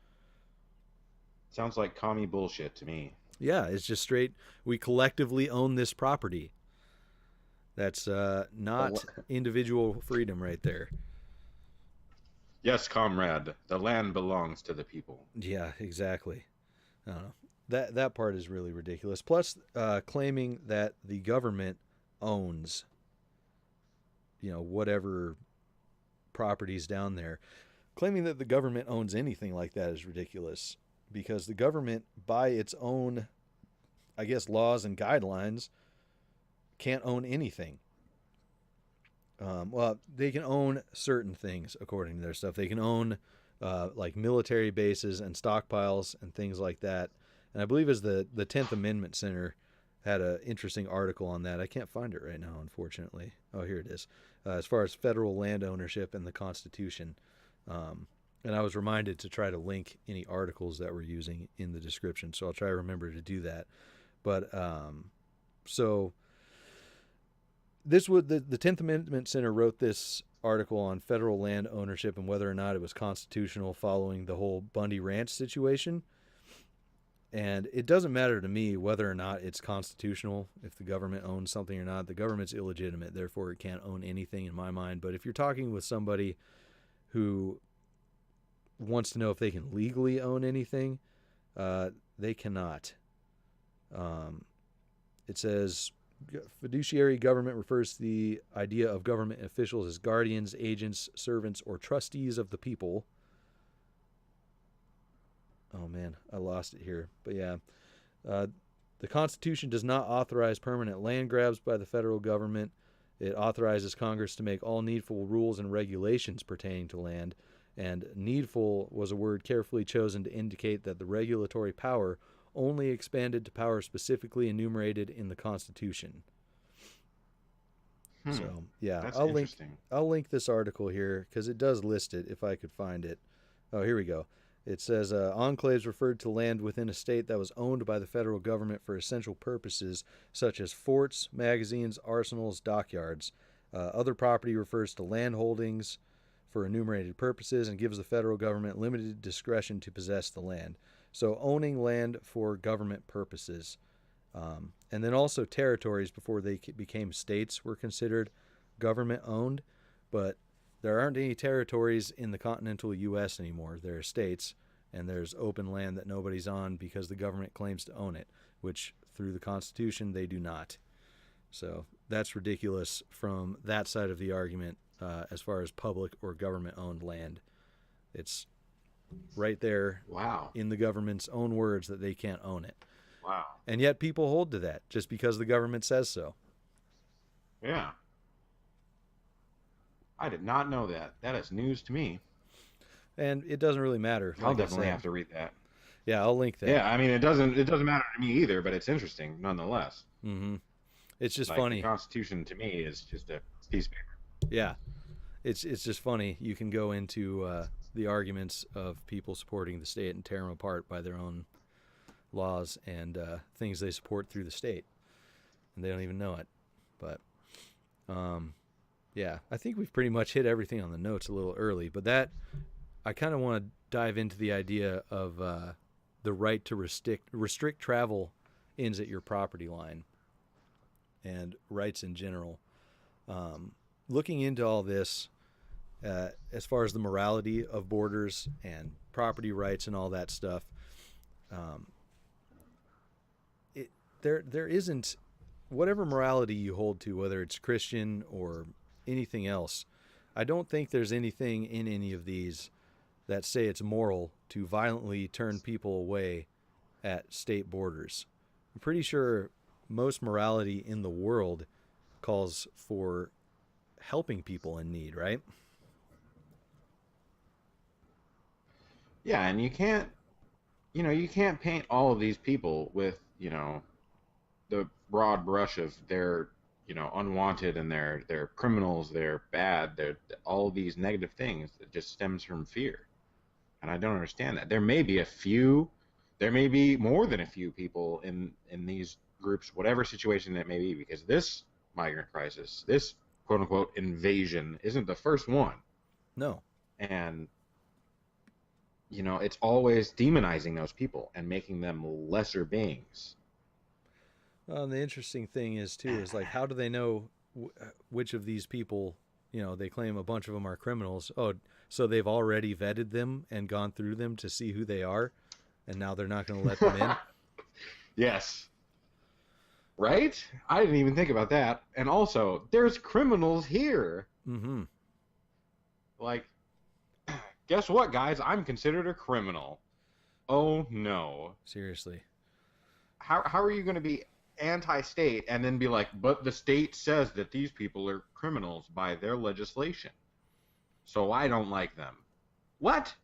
[SPEAKER 6] Sounds like commie bullshit to me.
[SPEAKER 5] Yeah, it's just straight, we collectively own this property. That's not individual freedom right there.
[SPEAKER 6] Yes, comrade, the land belongs to the people.
[SPEAKER 5] Yeah, exactly. I don't know. That part is really ridiculous. Plus, claiming that the government owns, whatever properties down there. Claiming that the government owns anything like that is ridiculous, because the government, by its own, I guess, laws and guidelines, can't own anything. Well, they can own certain things according to their stuff. They can own like military bases and stockpiles and things like that. And I believe as the 10th Amendment Center had an interesting article on that. I can't find it right now, unfortunately. Oh, here it is. As far as federal land ownership and the Constitution. And I was reminded to try to link any articles that we're using in the description. So I'll try to remember to do that. But so this would the 10th Amendment Center wrote this article on federal land ownership and whether or not it was constitutional following the whole Bundy Ranch situation. And it doesn't matter to me whether or not it's constitutional, if the government owns something or not. The government's illegitimate, therefore it can't own anything in my mind. But if you're talking with somebody who wants to know if they can legally own anything, they cannot. It says fiduciary government refers to the idea of government officials as guardians, agents, servants, or trustees of the people. Oh man, I lost it here. But yeah, the Constitution does not authorize permanent land grabs by the federal government. It authorizes Congress to make all needful rules and regulations pertaining to land. And needful was a word carefully chosen to indicate that the regulatory power only expanded to power specifically enumerated in the Constitution. So yeah,
[SPEAKER 6] That's
[SPEAKER 5] I'll
[SPEAKER 6] interesting.
[SPEAKER 5] link this article here because it does list it if I could find it. Oh, here we go. It says enclaves referred to land within a state that was owned by the federal government for essential purposes such as forts, magazines, arsenals, dockyards. Other property refers to land holdings for enumerated purposes and gives the federal government limited discretion to possess the land. So owning land for government purposes. And then also territories before they became states were considered government owned, but there aren't any territories in the continental U.S. anymore. There are states, and there's open land that nobody's on because the government claims to own it, which through the Constitution they do not. So that's ridiculous from that side of the argument as far as public or government-owned land. It's right there in the government's own words that they can't own it.
[SPEAKER 6] Wow.
[SPEAKER 5] And yet people hold to that just because the government says so.
[SPEAKER 6] Yeah. I did not know that. That is news to me.
[SPEAKER 5] And it doesn't really matter.
[SPEAKER 6] I'll
[SPEAKER 5] like
[SPEAKER 6] definitely have to read that.
[SPEAKER 5] Yeah, I'll link that.
[SPEAKER 6] Yeah, I mean, it doesn't matter to me either, but it's interesting nonetheless.
[SPEAKER 5] Mm-hmm. It's just
[SPEAKER 6] like,
[SPEAKER 5] funny.
[SPEAKER 6] The Constitution to me is just a piece of paper.
[SPEAKER 5] Yeah. It's just funny. You can go into the arguments of people supporting the state and tear them apart by their own laws and things they support through the state. And they don't even know it. But, yeah, I think we've pretty much hit everything on the notes a little early. But that, I kind of want to dive into the idea of the right to restrict travel ends at your property line and rights in general. Looking into all this, as far as the morality of borders and property rights and all that stuff, there isn't, whatever morality you hold to, whether it's Christian or anything else, I don't think there's anything in any of these that say it's moral to violently turn people away at state borders. I'm pretty sure most morality in the world calls for helping people in need, right?
[SPEAKER 6] Yeah, and you can't paint all of these people with, the broad brush of they're, unwanted and they're criminals, they're bad, they're all these negative things that just stems from fear. And I don't understand that. There may be more than a few people in these groups, whatever situation it may be, because this migrant crisis, this quote unquote invasion isn't the first one.
[SPEAKER 5] No.
[SPEAKER 6] And it's always demonizing those people and making them lesser beings.
[SPEAKER 5] Well, and the interesting thing is like, how do they know which of these people, they claim a bunch of them are criminals. Oh, so they've already vetted them and gone through them to see who they are, and now they're not going to let them in?
[SPEAKER 6] Yes. Right? I didn't even think about that. And also, there's criminals here.
[SPEAKER 5] Mm-hmm.
[SPEAKER 6] Like, guess what, guys? I'm considered a criminal. oh no.
[SPEAKER 5] Seriously.
[SPEAKER 6] How are you going to be anti-state and then be like, but the state says that these people are criminals by their legislation, so I don't like them? What?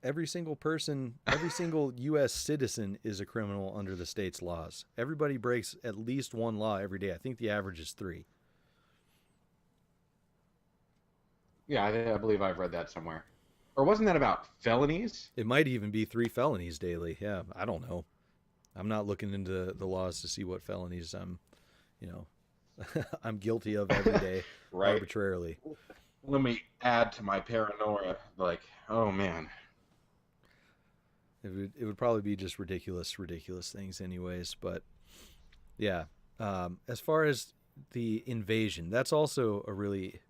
[SPEAKER 5] Every single person, every single U.S. citizen is a criminal under the state's laws. Everybody breaks at least one law every day. I think the average is 3.
[SPEAKER 6] Yeah, I believe I've read that somewhere. Or wasn't that about felonies?
[SPEAKER 5] It might even be 3 felonies daily. Yeah, I don't know. I'm not looking into the laws to see what felonies I'm guilty of every day
[SPEAKER 6] Right.
[SPEAKER 5] arbitrarily.
[SPEAKER 6] Let me add to my paranoia. Like, oh man.
[SPEAKER 5] It would probably be just ridiculous things anyways. But yeah, as far as the invasion, that's also a really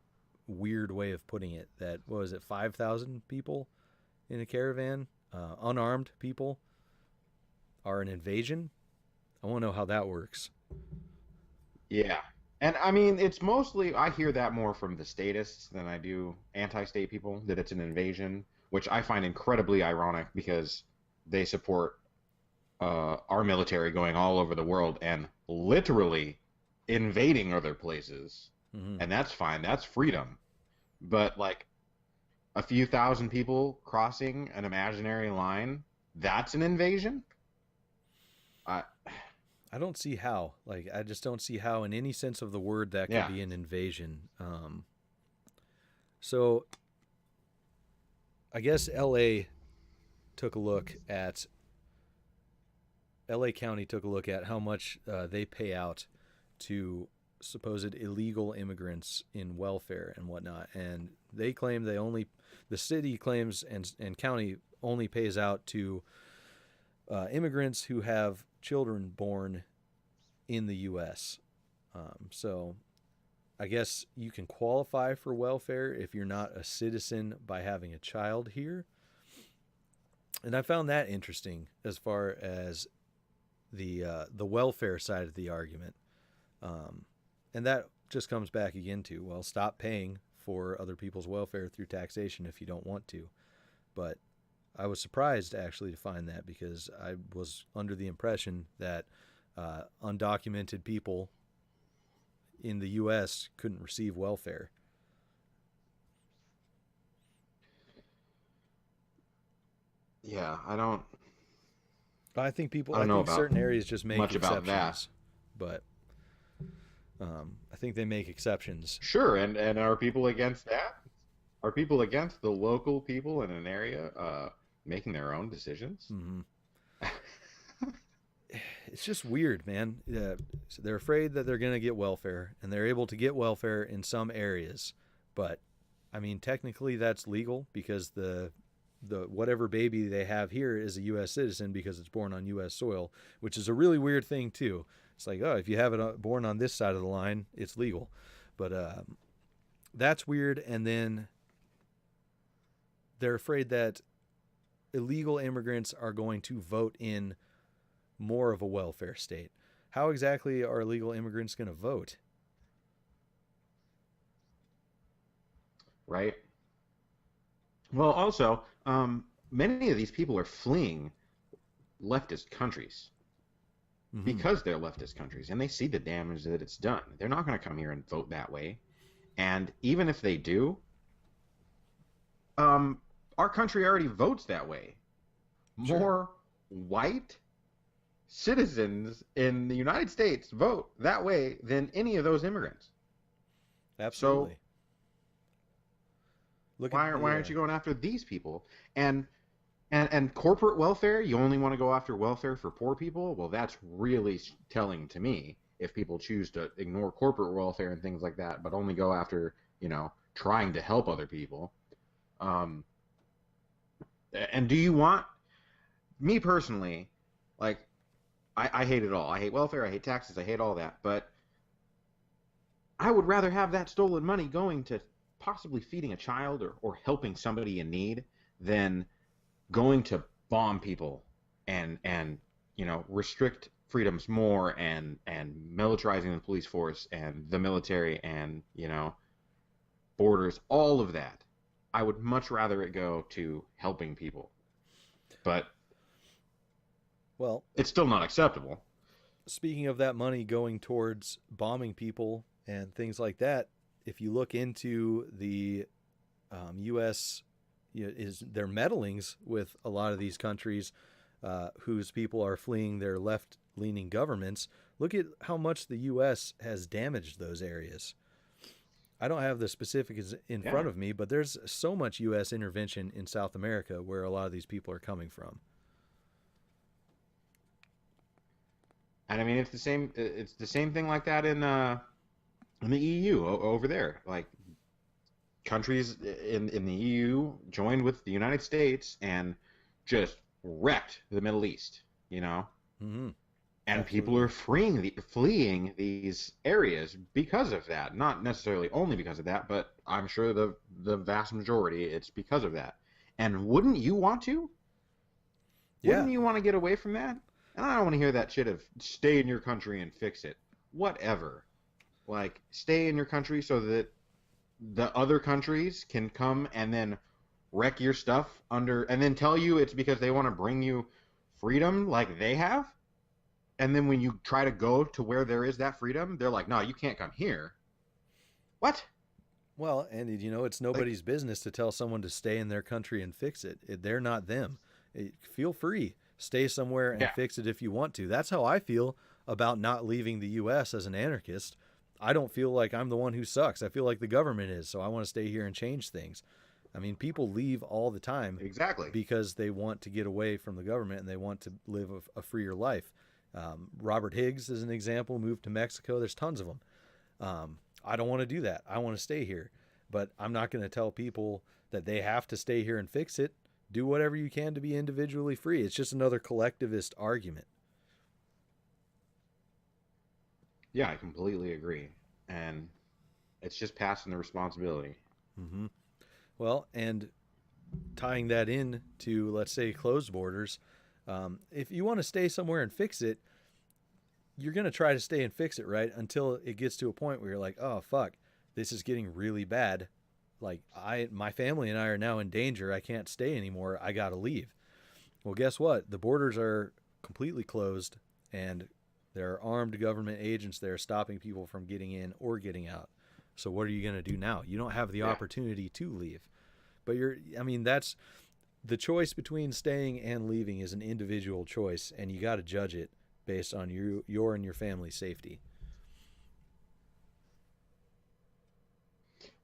[SPEAKER 5] weird way of putting it. That, what was it, 5,000 people in a caravan, unarmed people, are an invasion? I want to know how that works.
[SPEAKER 6] Yeah. And I mean, it's mostly, I hear that more from the statists than I do anti-state people, that it's an invasion, which I find incredibly ironic because they support our military going all over the world and literally invading other places.
[SPEAKER 5] Mm-hmm.
[SPEAKER 6] And that's fine. That's freedom. But like a few thousand people crossing an imaginary line, that's an invasion?
[SPEAKER 5] I don't see how. Like, I just don't see how, in any sense of the word, that could be an invasion. So, I guess L.A. County took a look at how much they pay out to supposed illegal immigrants in welfare and whatnot, and they claim the city claims and county only pays out to immigrants who have children born in the U.S. So I guess you can qualify for welfare if you're not a citizen by having a child here. And I found that interesting as far as the welfare side of the argument. And that just comes back again to, well, stop paying for other people's welfare through taxation if you don't want to. But I was surprised actually to find that, because I was under the impression that undocumented people in the U.S. couldn't receive welfare.
[SPEAKER 6] Yeah,
[SPEAKER 5] I think
[SPEAKER 6] know
[SPEAKER 5] certain areas just make
[SPEAKER 6] much
[SPEAKER 5] exceptions,
[SPEAKER 6] about that.
[SPEAKER 5] but I think they make exceptions.
[SPEAKER 6] Sure, and are people against that? Are people against the local people in an area making their own decisions?
[SPEAKER 5] Mm-hmm. It's just weird, man. So they're afraid that they're going to get welfare, and they're able to get welfare in some areas. But, I mean, technically that's legal, because the whatever baby they have here is a U.S. citizen because it's born on U.S. soil, which is a really weird thing, too. It's like, oh, if you have it born on this side of the line, it's legal. But that's weird. And then they're afraid that illegal immigrants are going to vote in more of a welfare state. How exactly are illegal immigrants going to vote?
[SPEAKER 6] Right. Well, also, many of these people are fleeing leftist countries because they're leftist countries, and they see the damage that it's done. They're not going to come here and vote that way. And even if they do, our country already votes that way.
[SPEAKER 5] Sure.
[SPEAKER 6] More white citizens in the United States vote that way than any of those immigrants.
[SPEAKER 5] Absolutely.
[SPEAKER 6] So why aren't you going after these people? And corporate welfare, you only want to go after welfare for poor people? Well, that's really telling to me, if people choose to ignore corporate welfare and things like that, but only go after, trying to help other people. And do you want, me personally, like, I hate it all. I hate welfare, I hate taxes, I hate all that. But I would rather have that stolen money going to possibly feeding a child or helping somebody in need than going to bomb people and restrict freedoms more and militarizing the police force and the military and, borders, all of that. I would much rather it go to helping people. But
[SPEAKER 5] Well,
[SPEAKER 6] It's still not acceptable.
[SPEAKER 5] speaking of that money going towards bombing people and things like that, if you look into the U.S. Is their meddlings with a lot of these countries whose people are fleeing their left-leaning governments, look at how much the U.S. has damaged those areas. I don't have the specifics in front of me, but there's so much U.S. intervention in South America where a lot of these people are coming from.
[SPEAKER 6] And I mean, it's the same. It's the same thing like that in the EU over there. Like countries in the EU joined with the United States and just wrecked the Middle East. You know,
[SPEAKER 5] Mm-hmm.
[SPEAKER 6] and
[SPEAKER 5] Absolutely.
[SPEAKER 6] people are fleeing these areas because of that. Not necessarily only because of that, but I'm sure the vast majority it's because of that. And wouldn't you want to?
[SPEAKER 5] Yeah.
[SPEAKER 6] Wouldn't you want to get away from that? And I don't want to hear that shit of stay in your country and fix it. Whatever. Like, stay in your country so that the other countries can come and then wreck your stuff and then tell you it's because they want to bring you freedom like they have. And then when you try to go to where there is that freedom, they're like, no, you can't come here. What?
[SPEAKER 5] Well, and it's nobody's business to tell someone to stay in their country and fix it. They're not them. Feel free. Stay somewhere and fix it if you want to. That's how I feel about not leaving the U.S. as an anarchist. I don't feel like I'm the one who sucks. I feel like the government is, so I want to stay here and change things. I mean, people leave all the time
[SPEAKER 6] Exactly.
[SPEAKER 5] because they want to get away from the government and they want to live a freer life. Robert Higgs is an example, moved to Mexico. There's tons of them. I don't want to do that. I want to stay here. But I'm not going to tell people that they have to stay here and fix it. Do whatever you can to be individually free. It's just another collectivist argument.
[SPEAKER 6] Yeah, I completely agree. And it's just passing the responsibility.
[SPEAKER 5] Mm-hmm. Well, and tying that in to, let's say, closed borders, if you want to stay somewhere and fix it, you're going to try to stay and fix it, right? Until it gets to a point where you're like, oh, fuck, this is getting really bad. Like, my family and I are now in danger. I can't stay anymore. I got to leave. Well, guess what? The borders are completely closed, and there are armed government agents there stopping people from getting in or getting out. So what are you going to do now? You don't have the opportunity to leave. But that's the choice between staying and leaving is an individual choice, and you got to judge it based on your and your family's safety.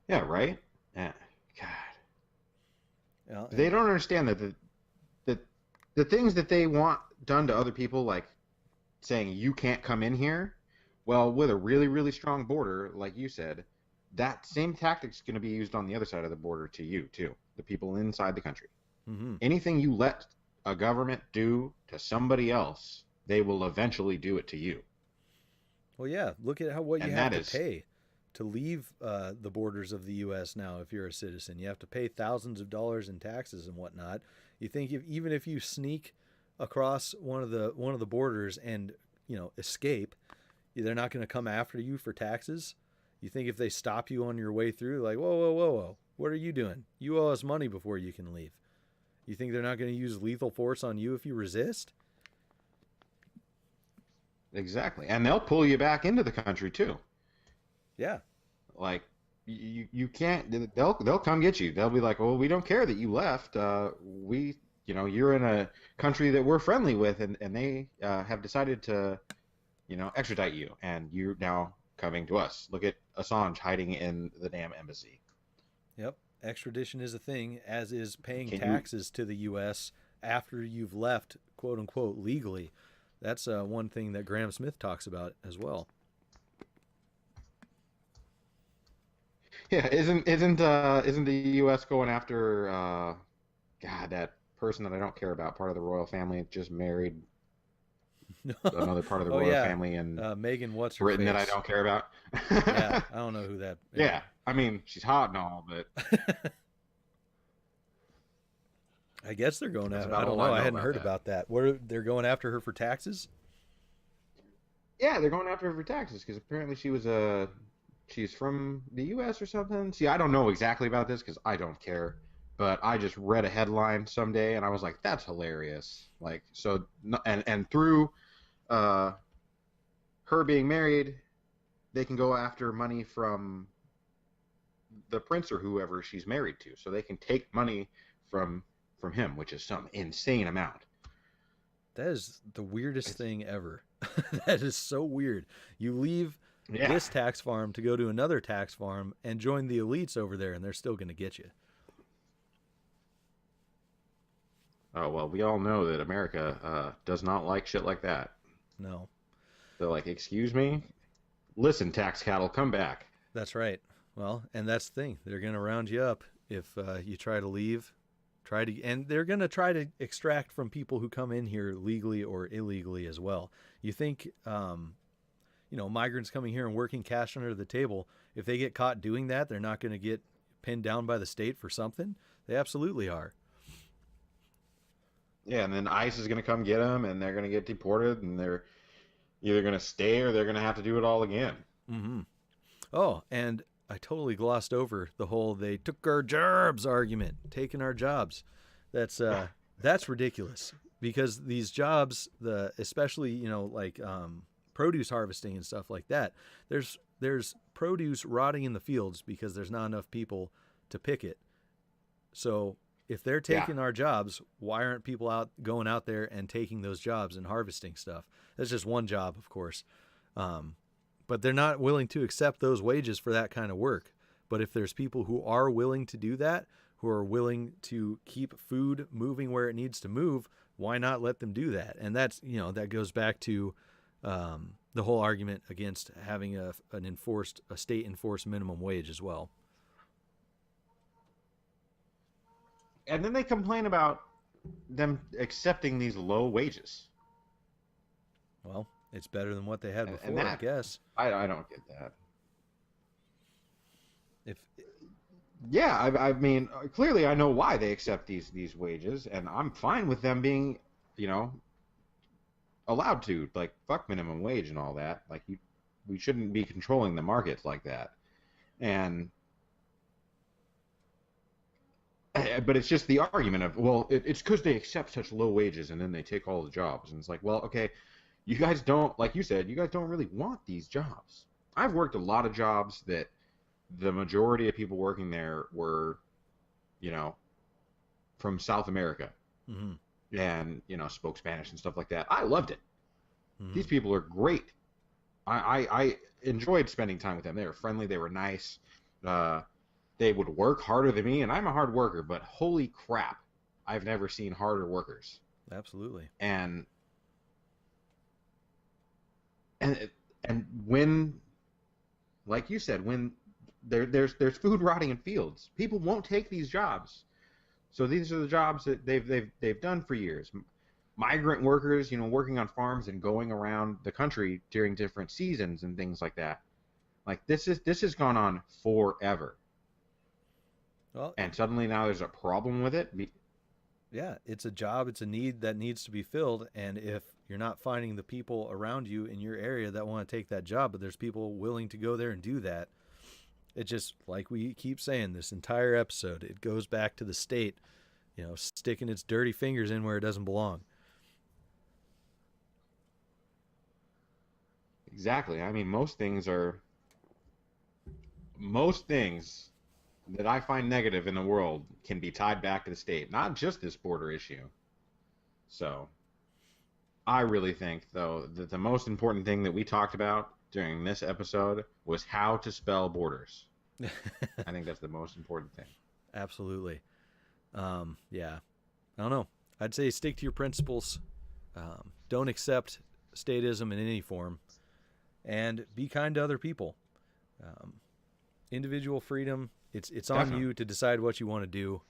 [SPEAKER 6] Yeah, right? Yeah. God.
[SPEAKER 5] Well,
[SPEAKER 6] They don't understand that the things that they want done to other people, like saying you can't come in here, well, with a really, really strong border, like you said, that same tactic's going to be used on the other side of the border to you, too, the people inside the country.
[SPEAKER 5] mm-hmm.
[SPEAKER 6] Anything you let a government do to somebody else, they will eventually do it to you.
[SPEAKER 5] Well, yeah, look at what you
[SPEAKER 6] And
[SPEAKER 5] have
[SPEAKER 6] that
[SPEAKER 5] to pay to leave the borders of the U.S. now if you're a citizen. You have to pay thousands of dollars in taxes and whatnot. You think even if you sneak across one of the borders and escape, they're not going to come after you for taxes? You think if they stop you on your way through, like, whoa, whoa, whoa, whoa, what are you doing? You owe us money before you can leave. You think they're not going to use lethal force on you if you resist?
[SPEAKER 6] Exactly. And they'll pull you back into the country, too.
[SPEAKER 5] Yeah.
[SPEAKER 6] Like, you can't, they'll come get you. They'll be like, well, we don't care that you left. You're in a country that we're friendly with, and they have decided to, extradite you, and you're now coming to us. Look at Assange hiding in the damn embassy.
[SPEAKER 5] Yep. Extradition is a thing, as is paying taxes to the U.S. after you've left, quote unquote, legally. That's one thing that Graham Smith talks about as well.
[SPEAKER 6] Yeah, isn't the U.S. going after that person that I don't care about, part of the royal family, just married another part of the royal family, and
[SPEAKER 5] Megan, what's her
[SPEAKER 6] Britain
[SPEAKER 5] face?
[SPEAKER 6] that I don't care about.
[SPEAKER 5] Yeah, I don't know who that.
[SPEAKER 6] Yeah, I mean she's hot and all, but
[SPEAKER 5] I guess they're going after. I
[SPEAKER 6] about
[SPEAKER 5] don't
[SPEAKER 6] all
[SPEAKER 5] know.
[SPEAKER 6] I
[SPEAKER 5] I
[SPEAKER 6] know
[SPEAKER 5] hadn't
[SPEAKER 6] about
[SPEAKER 5] heard
[SPEAKER 6] that.
[SPEAKER 5] about that. They're going after her for taxes?
[SPEAKER 6] yeah, they're going after her for taxes because apparently she's from the U.S. or something. See, I don't know exactly about this because I don't care, but I just read a headline someday and I was like, that's hilarious. Like, so, and through her being married, they can go after money from the prince or whoever she's married to. So they can take money from him, which is some insane amount.
[SPEAKER 5] That is the weirdest thing ever. That is so weird. You leave
[SPEAKER 6] Yeah.
[SPEAKER 5] this tax farm to go to another tax farm and join the elites over there, and they're still going to get you.
[SPEAKER 6] Oh, well, we all know that America does not like shit like that.
[SPEAKER 5] No.
[SPEAKER 6] They're like, excuse me? Listen, tax cattle, come back.
[SPEAKER 5] That's right. Well, and that's the thing. They're going to round you up if you try to leave. And they're going to try to extract from people who come in here legally or illegally as well. You think, migrants coming here and working cash under the table, if they get caught doing that, they're not going to get pinned down by the state for something? They absolutely are.
[SPEAKER 6] Yeah, and then ICE is going to come get them, and they're going to get deported, and they're either going to stay or they're going to have to do it all again.
[SPEAKER 5] Mm-hmm. Oh, and I totally glossed over the whole "they took our jobs" argument, taking our jobs. That's ridiculous, because these jobs, especially produce harvesting and stuff like that, there's produce rotting in the fields because there's not enough people to pick it. So if they're taking our jobs, why aren't people going out there and taking those jobs and harvesting stuff? That's just one job, of course. But they're not willing to accept those wages for that kind of work. But if there's people who are willing to do that, who are willing to keep food moving where it needs to move, why not let them do that? And that's, that goes back to the whole argument against having a state enforced minimum wage as well.
[SPEAKER 6] And then they complain about them accepting these low wages.
[SPEAKER 5] Well, it's better than what they had before, I guess.
[SPEAKER 6] I don't get that.
[SPEAKER 5] Yeah,
[SPEAKER 6] I mean, clearly I know why they accept these wages, and I'm fine with them being, allowed to, like, fuck minimum wage and all that. Like, we shouldn't be controlling the markets like that. But it's just the argument of, well, it's because they accept such low wages and then they take all the jobs. And it's like, well, okay, you guys don't, like you said, you guys don't really want these jobs. I've worked a lot of jobs that the majority of people working there were, from South America. Mm-hmm. And, spoke Spanish and stuff like that. I loved it. Mm-hmm. These people are great. I enjoyed spending time with them. They were friendly. They were nice. They would work harder than me, and I'm a hard worker, but holy crap, I've never seen harder workers.
[SPEAKER 5] Absolutely.
[SPEAKER 6] And when, like you said, when there's food rotting in fields, people won't take these jobs. So these are the jobs that they've done for years. Migrant workers, working on farms and going around the country during different seasons and things like that. Like this has gone on forever. Well, and suddenly now there's a problem with it.
[SPEAKER 5] Yeah, it's a job, it's a need that needs to be filled, and if you're not finding the people around you in your area that want to take that job, but there's people willing to go there and do that, it just, like we keep saying this entire episode, it goes back to the state, sticking its dirty fingers in where it doesn't belong.
[SPEAKER 6] Exactly. I mean, most things that I find negative in the world can be tied back to the state, not just this border issue. So I really think, though, that the most important thing that we talked about during this episode was how to spell borders. I think that's the most important thing.
[SPEAKER 5] Absolutely. Yeah. I don't know. I'd say stick to your principles. Don't accept statism in any form. And be kind to other people. Individual freedom, it's on you to decide what you want to do.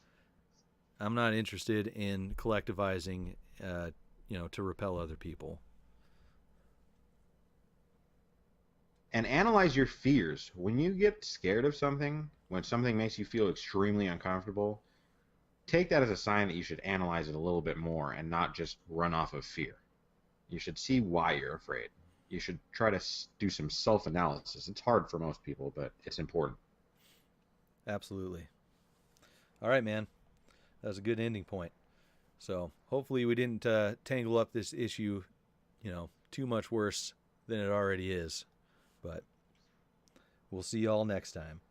[SPEAKER 5] I'm not interested in collectivizing, to repel other people.
[SPEAKER 6] And analyze your fears. When you get scared of something, when something makes you feel extremely uncomfortable, take that as a sign that you should analyze it a little bit more and not just run off of fear. You should see why you're afraid. You should try to do some self-analysis. It's hard for most people, but it's important.
[SPEAKER 5] Absolutely. All right, man. That was a good ending point. So hopefully we didn't tangle up this issue, too much worse than it already is. But we'll see y'all next time.